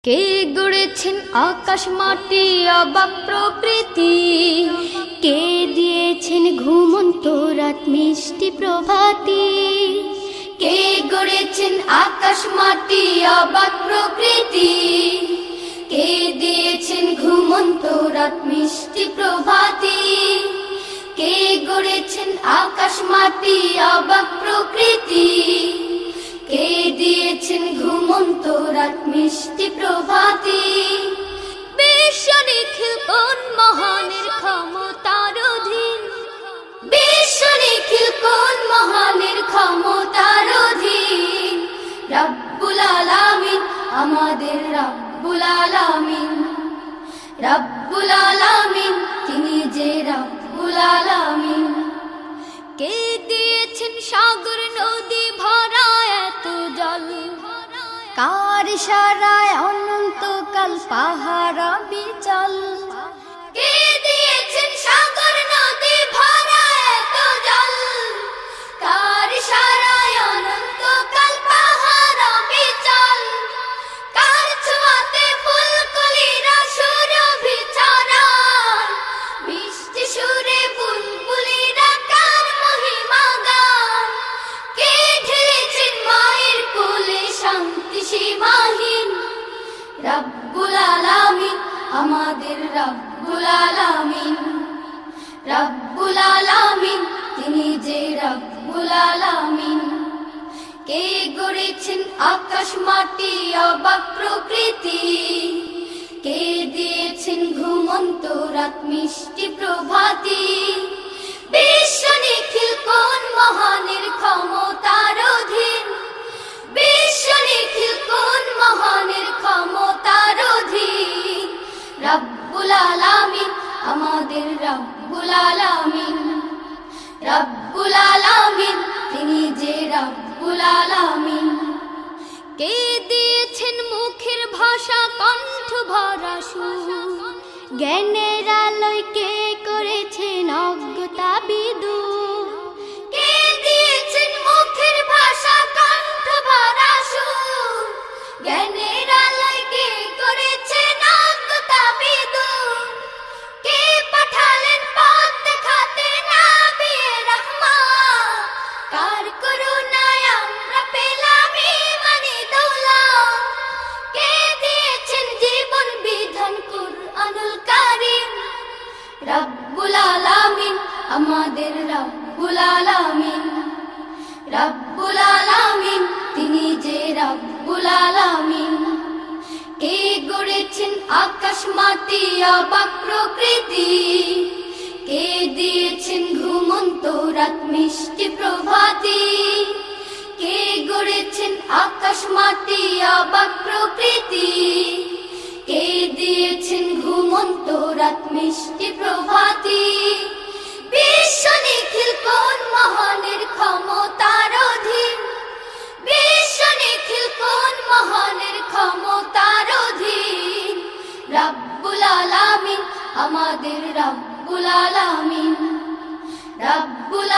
কে গড়েছেন আকাশ মাটি অবাক প্রকৃতি, কে দিয়েছেন ঘুমন্ত রাত মিষ্টি প্রভাতি। কে গড়েছেন আকাশ মাটি অবাক প্রকৃতি, কে দিয়েছেন ঘুমন্ত রাত মিষ্টি প্রভাতি। কে গড়েছেন আকাশ মাটি অবাক প্রকৃতি, কে দিয়েছেন ঘুমন্ত রাত মিষ্টি প্রভাতি। বিশ্ব নিখিল কোন মহানের ক্ষমতার অধীন, বিশ্ব নিখিল কোন মহানের ক্ষমতার অধীন। রব্বুল আলামিন আমাদের রব্বুল আলামিন, রব্বুল আলামিন তিনি যে রব্বুল আলামিন। কে দিয়েছেন সাগর নদী ভরা এত জল, কার ইশারায় অনন্তকাল পাহাড় বিচল। কে দিয়েছেন সাগর নদী ভরা এত জল, কার ইশারায় অনন্তকাল পাহাড় বিচল। কার ছোঁয়াতে ফুলকলিরা সুরভি ছড়ায়, মিষ্টি সুরে বুলবুলিরা কার মহিমা গায়। কে ঢেলেছেন মায়ের কোলে শান্তি সীমাহীন, রব্বুল আলামিন আমাদের রব্বুল আলামিন, রব্বুল আলামিন তিনি যে রব্বুল আলামিন। কে গড়েছেন আকাশ মাটি অবাক প্রকৃতি, কে দিয়েছেন ঘুমন্ত রাত মিষ্টি প্রভাতি। বিশ্ব নিখিল কোন মহানের ক্ষমতার অধীন, বিশ্ব নিখিল কোন মহানের ক্ষমতার অধীন। রব্বুল আলামিন আমাদের রব্বুল আলামিন, রব্বুল আলামিন তিনি যে রব্বুল আলামিন। কে দিয়েছেন মুখের ভাষা কণ্ঠ ভরা সুর, জ্ঞানের আলোয় কে করেছেন অজ্ঞতা বিদূর। কে দিয়েছেন মুখের ভাষা কণ্ঠ ভরা সুর, জ্ঞানের আলোয় কে করেছেন অজ্ঞতা বিদূর। কে পাঠালেন পথ দেখাতে নবিয়ে রহমত, কার করুণায় আমরা পেলাম ঈমানি দৌলত। কে দিয়েছেন জীবন বিধান কুরআনুল কারীম, রব্বুল আলামিন আমাদের রব্বুল আলামিন, রব্বুল আলামিন তিনি যে রব্বুল আলামিন। কে গড়েছেন আকাশ মাটি অবাক প্রকৃতি, কে দিয়েছেন ঘুমন্ত রাত মিষ্টি প্রভাতি। কে গড়েছেন আকাশ মাটি অবাক প্রকৃতি, কে দিয়েছেন ঘুমন্ত রাত মিষ্টি প্রভাতি। বিশ্ব নিখিল কোন মহানের ক্ষমতার অধীন, বিশ্ব নিখিল কোন মহানের ক্ষমতার অধীন। রব্বুল আলামিন আমাদের রব্বুল আলামিন, রব্বুল